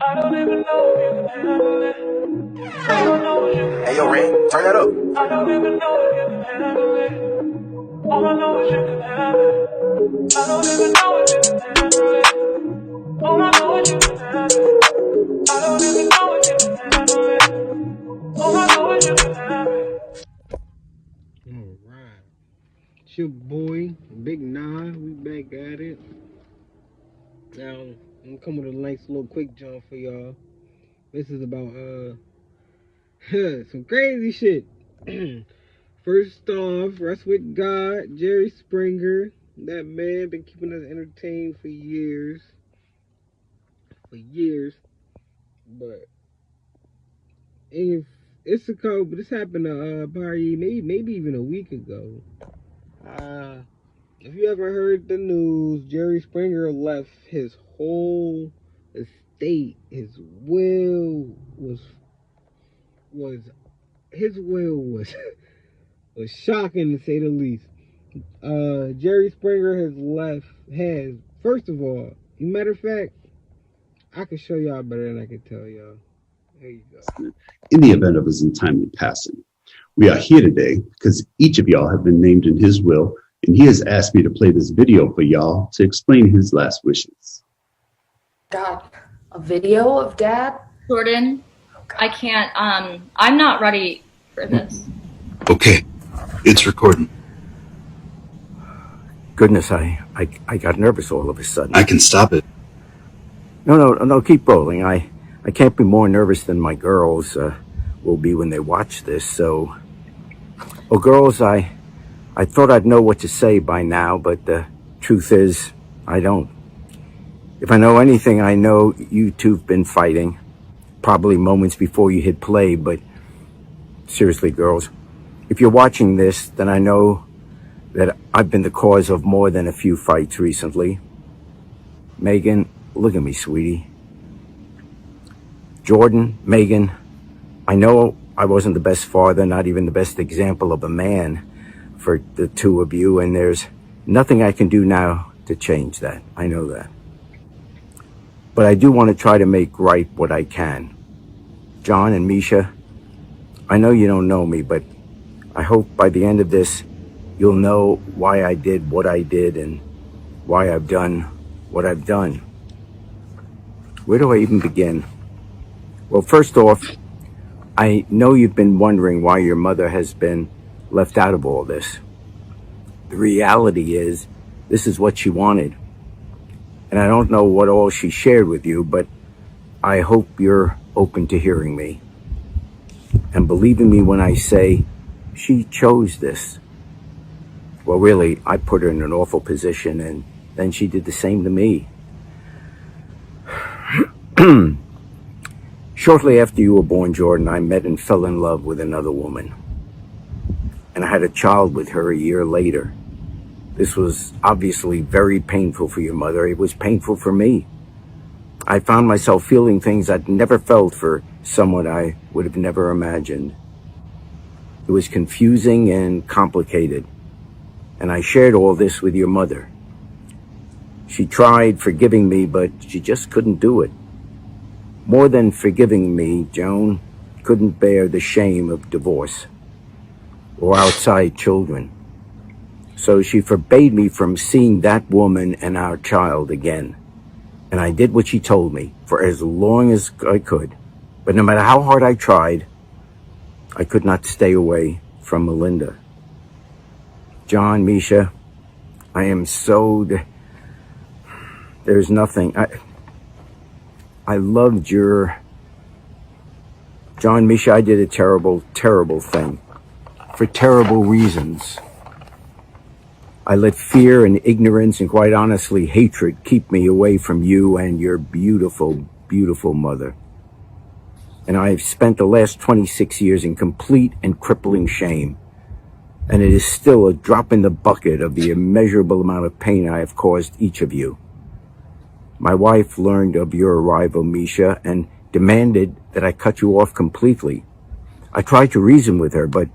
I don't even know if you can handle it. I don't know if you can. Hey, yo, Rain, turn that up. I don't even know if you can handle it. All I know is you can have it. I don't even know if you can handle it. All I know is you can have it. I don't even know if you can handle it. All I know is you can have it. Alright. It's your boy, Big Nah. We back at it. Now, I'm coming with a nice little quick jump for y'all. This is about some crazy shit. First off, Rest with God, Jerry Springer. That man been keeping us entertained for years. But it's a couple. This happened probably maybe even a week ago. If you ever heard the news, Jerry Springer left his whole estate. His will was was shocking to say the least. Jerry Springer has first of all, matter of fact, I can show y'all better than I can tell y'all. Here you go. In the event of his untimely passing, we are here today because each of y'all have been named in his will, and he has asked me to play this video for y'all to explain his last wishes. God, a video of Dad? Jordan, I can't, I'm not ready for this. Okay, it's recording. Goodness, I got nervous all of a sudden. I can stop it. No, keep rolling. I can't be more nervous than my girls will be when they watch this, so... Well, girls, I thought I'd know what to say by now, but the truth is, I don't. If I know anything, I know you two've been fighting, probably moments before you hit play, but seriously, girls, if you're watching this, then I know that I've been the cause of more than a few fights recently. Megan, look at me, sweetie. Jordan, Megan, I know I wasn't the best father, not even the best example of a man for the two of you, and there's nothing I can do now to change that. I know that. But I do want to try to make right what I can. John and Misha, I know you don't know me, but I hope by the end of this, you'll know why I did what I did and why I've done what I've done. Where do I even begin? Well, first off, I know you've been wondering why your mother has been left out of all this. The reality is, this is what she wanted. And I don't know what all she shared with you, but I hope you're open to hearing me. And believing me when I say she chose this. Well, really, I put her in an awful position, and then she did the same to me. Shortly after you were born, Jordan, I met and fell in love with another woman. And I had a child with her a year later. This was obviously very painful for your mother. It was painful for me. I found myself feeling things I'd never felt for someone I would have never imagined. It was confusing and complicated. And I shared all this with your mother. She tried forgiving me, but she just couldn't do it. More than forgiving me, Joan couldn't bear the shame of divorce or outside children. So she forbade me from seeing that woman and our child again. And I did what she told me for as long as I could. But no matter how hard I tried, I could not stay away from Melinda. John, Misha, I am so... There's nothing... I loved your... John, Misha, I did a terrible, terrible thing. For terrible reasons. I let fear and ignorance and quite honestly hatred keep me away from you and your beautiful, beautiful mother. And I've spent the last 26 years in complete and crippling shame. And it is still a drop in the bucket of the immeasurable amount of pain I have caused each of you. My wife learned of your arrival, Misha, and demanded that I cut you off completely. I tried to reason with her, but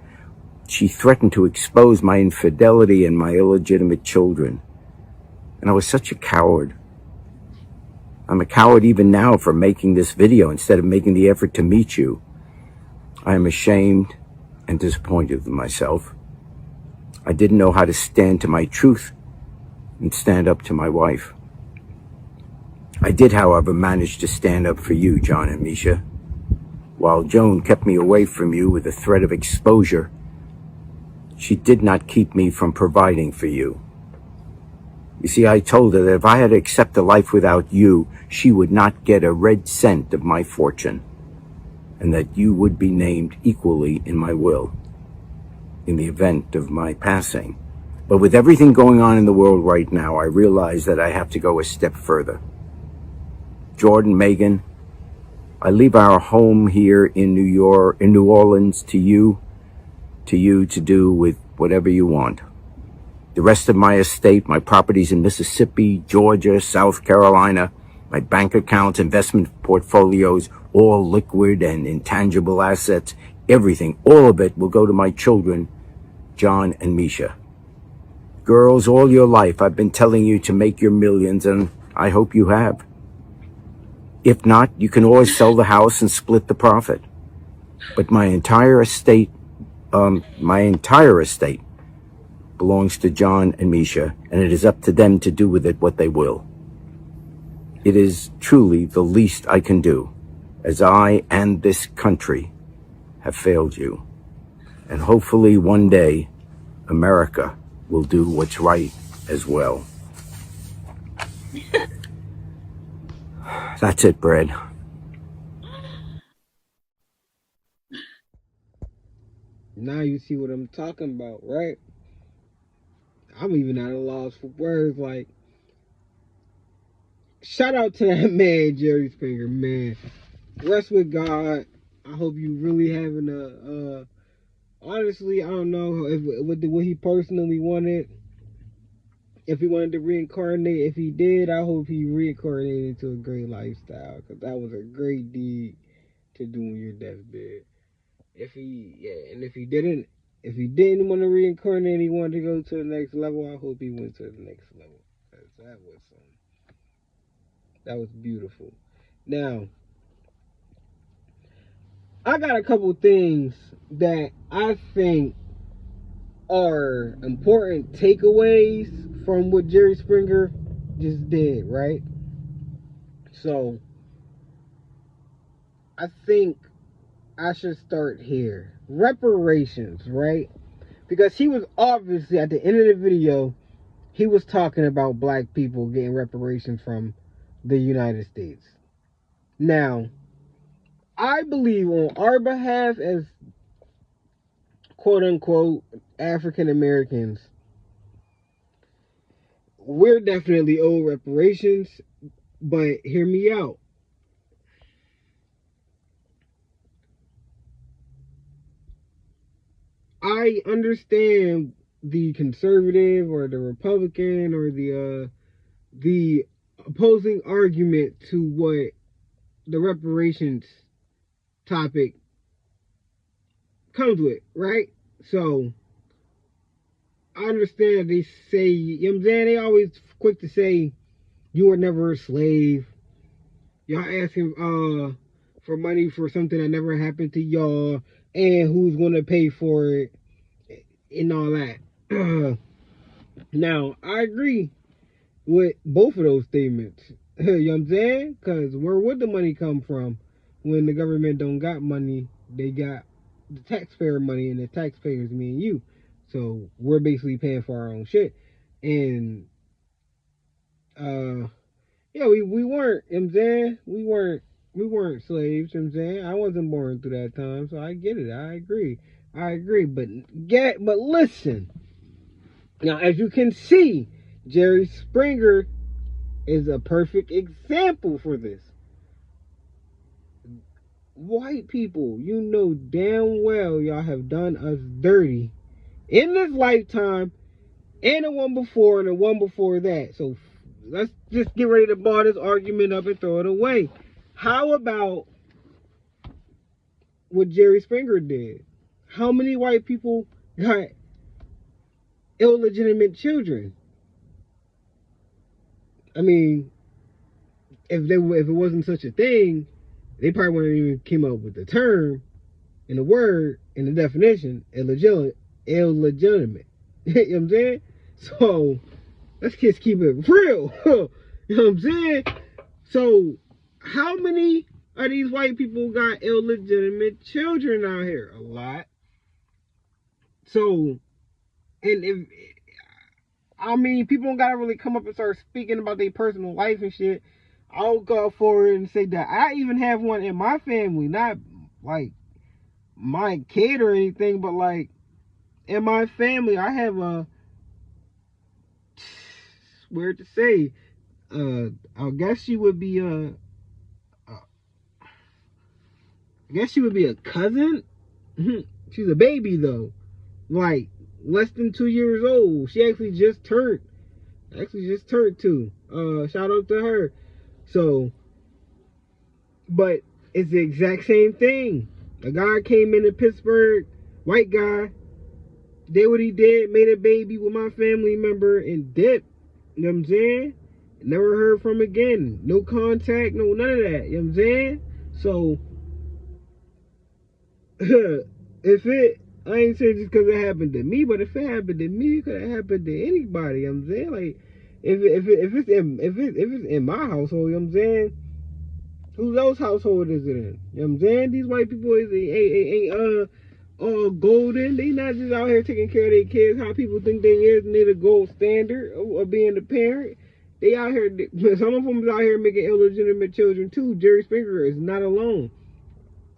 she threatened to expose my infidelity and my illegitimate children. And I was such a coward. I'm a coward even now for making this video instead of making the effort to meet you. I am ashamed and disappointed with myself. I didn't know how to stand to my truth and stand up to my wife. I did, however, manage to stand up for you, John and Misha. While Joan kept me away from you with the threat of exposure, she did not keep me from providing for you. You see, I told her that if I had to accept a life without you, she would not get a red cent of my fortune, and that you would be named equally in my will in the event of my passing. But with everything going on in the world right now, I realize that I have to go a step further. Jordan, Megan, I leave our home here in New Orleans to you to do with whatever you want. The rest of my estate, my properties in Mississippi, Georgia, South Carolina, my bank accounts, investment portfolios, all liquid and intangible assets, everything, all of it will go to my children, John and Misha. Girls, all your life I've been telling you to make your millions, and I hope you have. If not, you can always sell the house and split the profit. But my entire estate belongs to John and Misha, and it is up to them to do with it what they will. It is truly the least I can do, as I and this country have failed you. And hopefully one day, America will do what's right as well. That's it, Brad. Now you see what I'm talking about, right? I'm even at a loss for words. Like, shout out to that man, Jerry Springer, man. Rest with God. I hope you really having honestly, I don't know what he personally wanted. If he wanted to reincarnate, if he did, I hope he reincarnated into a great lifestyle, because that was a great deed to do on your deathbed. If he didn't want to reincarnate, he wanted to go to the next level, I hope he went to the next level, because that was beautiful. Now, I got a couple things that I think are important takeaways from what Jerry Springer just did, right? So, I think I should start here. Reparations, right? Because he was obviously, at the end of the video, he was talking about black people getting reparations from the United States. Now, I believe on our behalf as quote unquote African Americans, we're definitely owed reparations, but hear me out. I understand the conservative or the Republican or the opposing argument to what the reparations topic comes with, right? So I understand they say, you know what I'm saying? They always quick to say you were never a slave. Y'all asking for money for something that never happened to y'all, and who's gonna pay for it and all that. Now, I agree with both of those statements. You know what I'm saying? Because where would the money come from when the government don't got money? They got the taxpayer money, and the taxpayers me and you. So we're basically paying for our own shit. And yeah, we weren't, you know what I'm saying? We weren't slaves, you know what I'm saying? I wasn't born through that time, so I get it. I agree. But listen. Now, as you can see, Jerry Springer is a perfect example for this. White people, you know damn well y'all have done us dirty in this lifetime, and the one before, and the one before that. So let's just get ready to bar this argument up and throw it away. How about what Jerry Springer did? How many white people got illegitimate children? I mean, if it wasn't such a thing, they probably wouldn't even came up with the term and the word and the definition illegitimate. You know what I'm saying? So let's just keep it real. You know what I'm saying? So how many of these white people got illegitimate children out here? A lot. So, and if I mean, people don't gotta really come up and start speaking about their personal life and shit. I'll go forward and say that I even have one in my family, not like my kid or anything, but like in my family, I have a weird to say. I guess she would be I guess she would be a cousin. She's a baby though, like less than 2 years old. She actually just turned 2. Shout out to her. So, but it's the exact same thing. A guy came into Pittsburgh, white guy, did what he did, made a baby with my family member and dipped. You know what I'm saying? Never heard from again. No contact, no none of that. You know what I'm saying? So, I ain't saying just because it happened to me, but if it happened to me, it could have happened to anybody. You know what I'm saying? Like, if it's in my household, you know what I'm saying? Whose else household is it in? You know what I'm saying? These white people ain't all golden. They not just out here taking care of their kids how people think they is, and they the gold standard of being the parent. They out here, some of them is out here making illegitimate children too. Jerry Springer is not alone.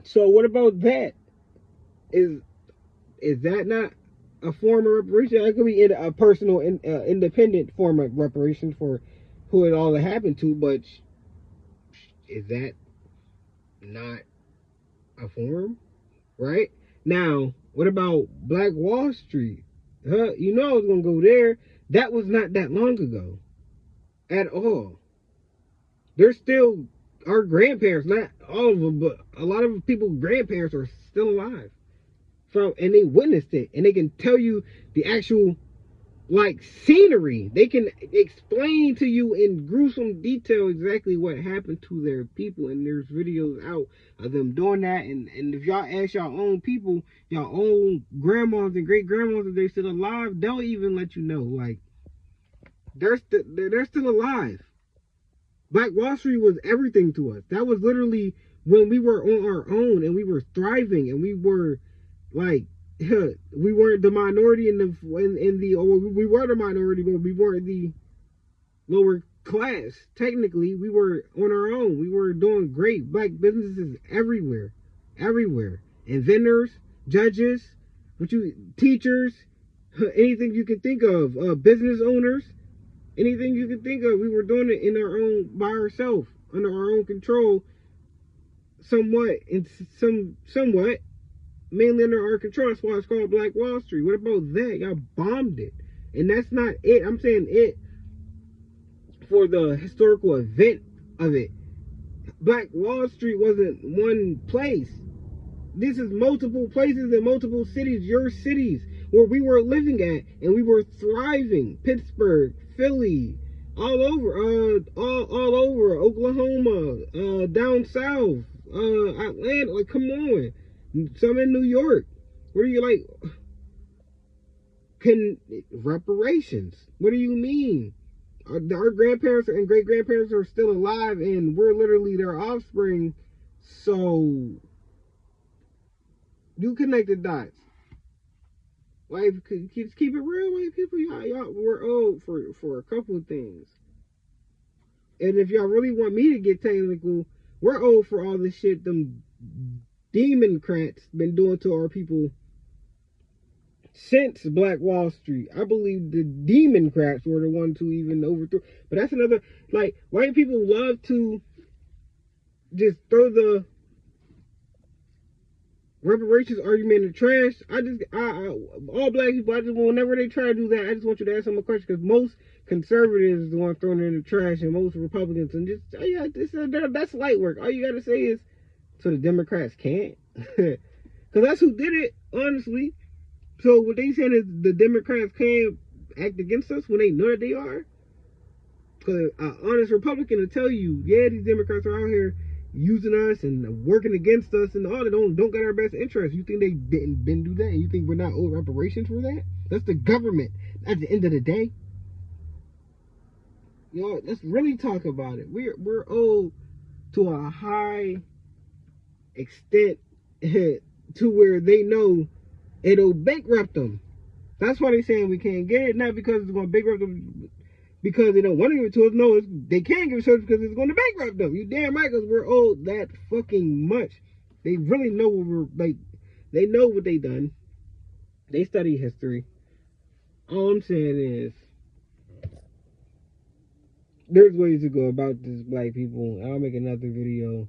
So what about that? Is that not a form of reparation? It could be a personal, independent form of reparations for who it all happened to, but is that not a form? Right? Now, what about Black Wall Street? You know I was going to go there. That was not that long ago. At all. They're still our grandparents, not all of them, but a lot of people's grandparents are still alive. And they witnessed it. And they can tell you the actual like scenery. They can explain to you in gruesome detail exactly what happened to their people, and there's videos out of them doing that. And if y'all ask y'all own people, y'all own grandmas and great grandmas, if they're still alive, they'll even let you know, like they're still alive. Black Wall Street was everything to us. That was literally when we were on our own and we were thriving and we were like we weren't the minority we were the minority, but we weren't the lower class. Technically, we were on our own. We were doing great. Black businesses everywhere, inventors, judges, teachers, anything you can think of, business owners, anything you can think of. We were doing it in our own, by ourselves, under our own control, somewhat, mainly under our control. That's why it's called Black Wall Street. What about that? Y'all bombed it. And that's not it. I'm saying it for the historical event of it. Black Wall Street wasn't one place. This is multiple places in multiple cities, your cities, where we were living at and we were thriving. Pittsburgh, Philly, all over Oklahoma, down south, Atlanta. Like, come on. Some in New York. What are you like? Reparations? What do you mean? Our grandparents and great grandparents are still alive, and we're literally their offspring. So you connect the dots. Like, keep it real, white people. Y'all, we're old for a couple of things. And if y'all really want me to get technical, we're old for all this shit them Democrats been doing to our people since Black Wall Street. I believe the Democrats were the ones who even overthrew. But that's another, like, white people love to just throw the reparations argument in the trash. All black people, whenever they try to do that, I just want you to ask them a question, because most conservatives is the one throwing it in the trash, and most Republicans, and that's light work. All you gotta say is, so the Democrats can't? Because that's who did it, honestly. So what they saying is the Democrats can't act against us when they know that they are? Because an honest Republican will tell you, yeah, these Democrats are out here using us and working against us and all. They don't get our best interest. You think they didn't do that? And you think we're not owed reparations for that? That's the government at the end of the day. Yo, let's really talk about it. We're owed to a high extent to where they know it'll bankrupt them. That's why they're saying we can't get it, not because it's going to bankrupt them because they don't want to give it to us. No, they can't give it to us because it's going to bankrupt them. You damn right, because we're owed that fucking much. They really know what we're like. They know what they done. They study history. All I'm saying is, there's ways to go about this, black people. I'll make another video,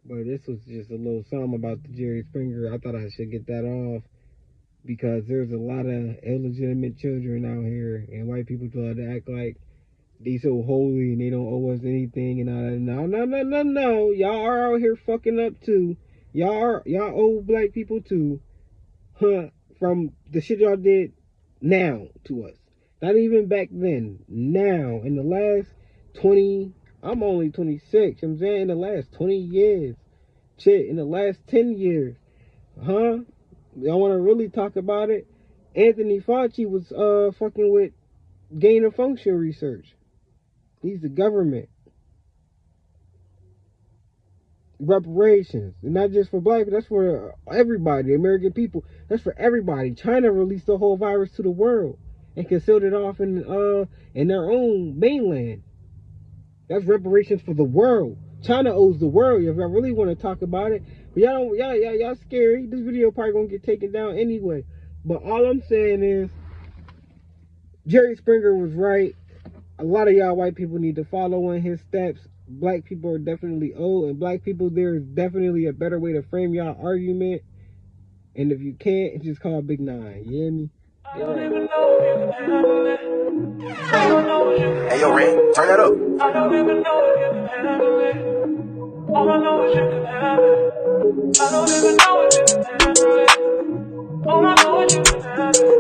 but this was just a little something about the Jerry Springer. I thought I should get that off because there's a lot of illegitimate children out here, and white people try to act like they so holy and they don't owe us anything and all that. No. Y'all are out here fucking up too. Y'all owe black people too, from the shit y'all did now to us. Not even back then. Now, in the last 20, I'm only 26. I'm saying in the last 20 years. Shit, in the last 10 years. Y'all want to really talk about it? Anthony Fauci was fucking with gain of function research. He's the government. Reparations. And not just for black people, that's for everybody, the American people. That's for everybody. China released the whole virus to the world and concealed it off in their own mainland. That's reparations for the world. China owes the world. If I really want to talk about it, but y'all scary. This video probably gonna get taken down anyway. But all I'm saying is, Jerry Springer was right. A lot of y'all white people need to follow in his steps. Black people are definitely owed, and black people, there is definitely a better way to frame y'all argument. And if you can't, just call Big Nine. You hear me? I don't even know if you can handle it. I don't know if you can. Hey, yo, Ren, turn that up. I don't even know if you can handle it. All I know is you can have it. I don't even know if you can handle it. All I know is you can have it.